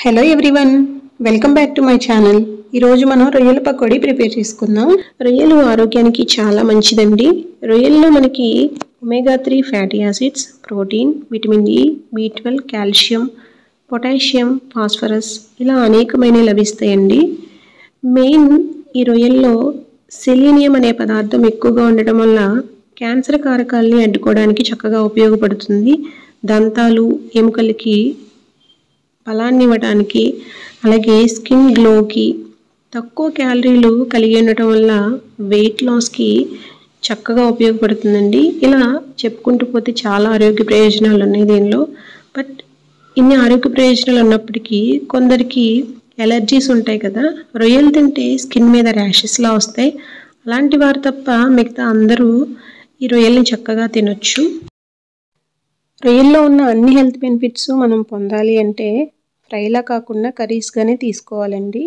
Hello everyone, welcome back to my channel. ఈరోజు మనం రొయ్యల పకోడీ ప్రిపేర్ చేసుకుందాం. రొయ్యలు ఆరోగ్యానికి చాలా మంచిదండి. రొయ్యల్లో మనకి omega 3 fatty acids, protein, vitamin E, B12, calcium, potassium, phosphorus ఇలా అనేకమైనవి లభిస్తాయండి. మెయిన్ ఈ రొయ్యల్లో సెలీనియం అనే పదార్థం ఎక్కువగా ఉండటం వల్ల క్యాన్సర్ కారకాలని అడ్డుకోవడానికి చక్కగా ఉపయోగపడుతుంది. దంతాలు, ఎముకలకి బలాన్ని ఇవ్వడానికి, అలాగే స్కిన్ గ్లోకి, తక్కువ క్యాలరీలు కలిగి ఉండటం వల్ల వెయిట్ లాస్కి చక్కగా ఉపయోగపడుతుందండి. ఇలా చెప్పుకుంటూ పోతే చాలా ఆరోగ్య ప్రయోజనాలు ఉన్నాయి దీనిలో. బట్ ఇన్ని ఆరోగ్య ప్రయోజనాలు ఉన్నప్పటికీ కొందరికి ఎలర్జీస్ ఉంటాయి కదా. రొయ్యలు తింటే స్కిన్ మీద ర్యాషెస్లా వస్తాయి. అలాంటి వారు తప్ప మిగతా అందరూ ఈ రొయ్యల్ని చక్కగా తినొచ్చు. రొయ్యల్లో ఉన్న అన్ని హెల్త్ బెనిఫిట్స్ మనం పొందాలి అంటే ఫ్రైలా కాకుండా కర్రీస్గానే తీసుకోవాలండి.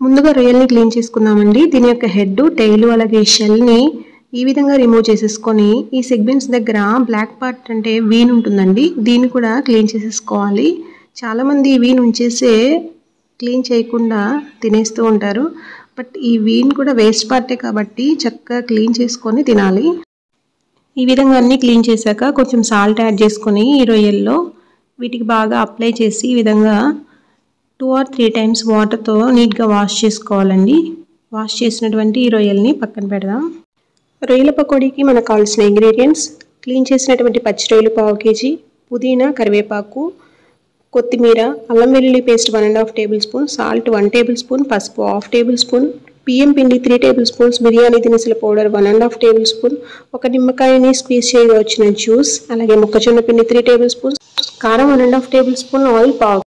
ముందుగా రొయ్యల్ని క్లీన్ చేసుకుందామండి. దీని యొక్క హెడ్, టెయిల్ అలాగే షెల్ని ఈ విధంగా రిమూవ్ చేసేసుకొని ఈ సెగ్మెంట్స్ దగ్గర బ్లాక్ పార్ట్ అంటే వీన్ ఉంటుందండి, దీన్ని కూడా క్లీన్ చేసేసుకోవాలి. చాలామంది వీన్ ఉంచేసే క్లీన్ చేయకుండా తినేస్తూ ఉంటారు. బట్ ఈ వీన్ కూడా వేస్ట్ పార్టే కాబట్టి చక్కగా క్లీన్ చేసుకొని తినాలి. ఈ విధంగా అన్నీ క్లీన్ చేశాక కొంచెం సాల్ట్ యాడ్ చేసుకొని ఈ రొయ్యల్లో వీటికి బాగా అప్లై చేసి ఈ విధంగా 2 or 3 times వాటర్తో నీట్గా వాష్ చేసుకోవాలండి. వాష్ చేసినటువంటి ఈ రొయ్యల్ని పక్కన పెడదాం. రొయ్యల పకోడీకి మనకు కావాల్సిన ఇంగ్రీడియంట్స్: క్లీన్ చేసినటువంటి పచ్చి రొయ్యలు 1/2 kg, పుదీనా, కరివేపాకు, కొత్తిమీర, అల్లం వెల్లుల్లి పేస్ట్ 1.5 tablespoon, సాల్ట్ 1 tablespoon, పసుపు 1/2 tablespoon, బియ్యం పిండి 3 tablespoons, బిర్యానీ దినుసుల పౌడర్ 1.5 tablespoon, ఒక నిమ్మకాయని స్క్వీజ్ చేయగా వచ్చిన జ్యూస్, అలాగే మొక్కజొన్న పిండి 3 tablespoons, కారం 1.5 tablespoon, ఆయిల్ పావు.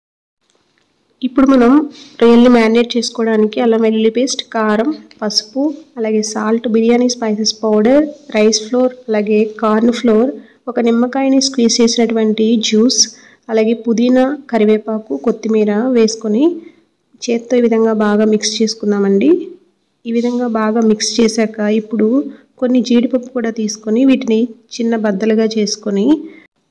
ఇప్పుడు మనం రొయ్యల్ని మ్యారినేట్ చేసుకోవడానికి అల్లం వెల్లుల్లి పేస్ట్, కారం, పసుపు, అలాగే salt, biryani spices powder, rice flour, అలాగే కార్న్ ఫ్లోర్, ఒక నిమ్మకాయని స్క్వీజ్ చేసినటువంటి జ్యూస్, అలాగే పుదీనా, కరివేపాకు, కొత్తిమీర వేసుకొని చేత్తో ఈ విధంగా బాగా మిక్స్ చేసుకుందామండి. ఈ విధంగా బాగా మిక్స్ చేశాక ఇప్పుడు కొన్ని జీడిపప్పు కూడా తీసుకొని వీటిని చిన్న బద్దలుగా చేసుకొని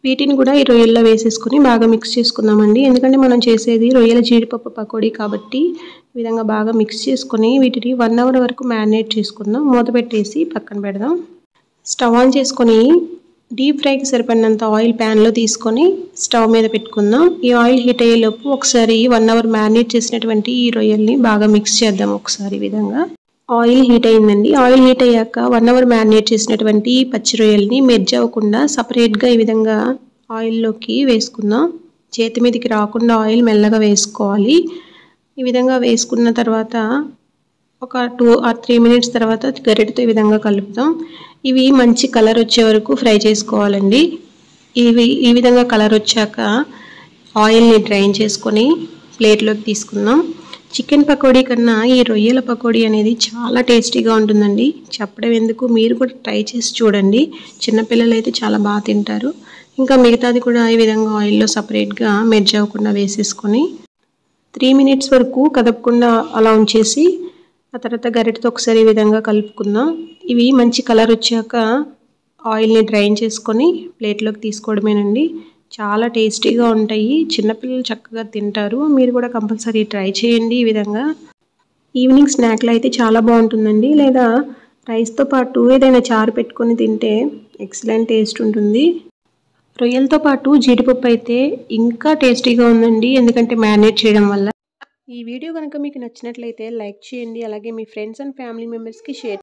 వీటిని కూడా ఈ రొయ్యల్లో వేసేసుకొని బాగా మిక్స్ చేసుకుందామండి. ఎందుకంటే మనం చేసేది రొయ్యల జీడిపప్పు పకోడీ కాబట్టి ఈ విధంగా బాగా మిక్స్ చేసుకొని వీటిని 1 hour వరకు మ్యారినేట్ చేసుకుందాం. మూత పెట్టేసి పక్కన పెడదాం. స్టవ్ ఆన్ చేసుకొని డీప్ ఫ్రైకి సరిపడినంత ఆయిల్ ప్యాన్లో తీసుకొని స్టవ్ మీద పెట్టుకుందాం. ఈ ఆయిల్ హీట్ అయ్యేలోపు ఒకసారి 1 hour మ్యారినేట్ చేసినటువంటి ఈ రొయ్యల్ని బాగా మిక్స్ చేద్దాం. ఒకసారి ఈ విధంగా ఆయిల్ హీట్ అయిందండి. ఆయిల్ హీట్ అయ్యాక 1 hour మ్యారినేట్ చేసినటువంటి పచ్చి రొయ్యల్ని మెర్జ్ అవ్వకుండా సపరేట్గా ఈ విధంగా ఆయిల్లోకి వేసుకుందాం. చేతి మీదకి రాకుండా ఆయిల్ మెల్లగా వేసుకోవాలి. ఈ విధంగా వేసుకున్న తర్వాత ఒక 2 or 3 minutes తర్వాత గరిటెతో ఈ విధంగా కలుపుతాం. ఇవి మంచి కలర్ వచ్చే వరకు ఫ్రై చేసుకోవాలండి. ఇవి ఈ విధంగా కలర్ వచ్చాక ఆయిల్ని డ్రైన్ చేసుకొని ప్లేట్లోకి తీసుకుందాం. చికెన్ పకోడీ కన్నా ఈ రొయ్యల పకోడీ అనేది చాలా టేస్టీగా ఉంటుందండి. చెప్పడం ఎందుకు, మీరు కూడా ట్రై చేసి చూడండి. చిన్నపిల్లలు అయితే చాలా బాగా తింటారు. ఇంకా మిగతాది కూడా ఈ విధంగా ఆయిల్లో సపరేట్గా మెర్జ్ అవ్వకుండా వేసేసుకొని 3 minutes వరకు కదపకుండా అలా ఉంచేసి ఆ తర్వాత గరిటెతో ఒకసారి ఈ విధంగా కలుపుకుందాం. ఇవి మంచి కలర్ వచ్చాక ఆయిల్ని డ్రైన్ చేసుకొని ప్లేట్లోకి తీసుకోవడమేనండి. చాలా టేస్టీగా ఉంటాయి. చిన్నపిల్లలు చక్కగా తింటారు. మీరు కూడా కంపల్సరీ ట్రై చేయండి. ఈ విధంగా ఈవినింగ్ స్నాక్లో అయితే చాలా బాగుంటుందండి. లేదా రైస్తో పాటు ఏదైనా చారు పెట్టుకొని తింటే ఎక్సలెంట్ టేస్ట్ ఉంటుంది. రొయ్యలతో పాటు జీడిపప్పు అయితే ఇంకా టేస్టీగా ఉందండి, ఎందుకంటే మ్యారినేట్ చేయడం వల్ల. ఈ వీడియో కనుక మీకు నచ్చినట్లయితే లైక్ చేయండి. అలాగే మీ ఫ్రెండ్స్ అండ్ ఫ్యామిలీ మెంబర్స్కి షేర్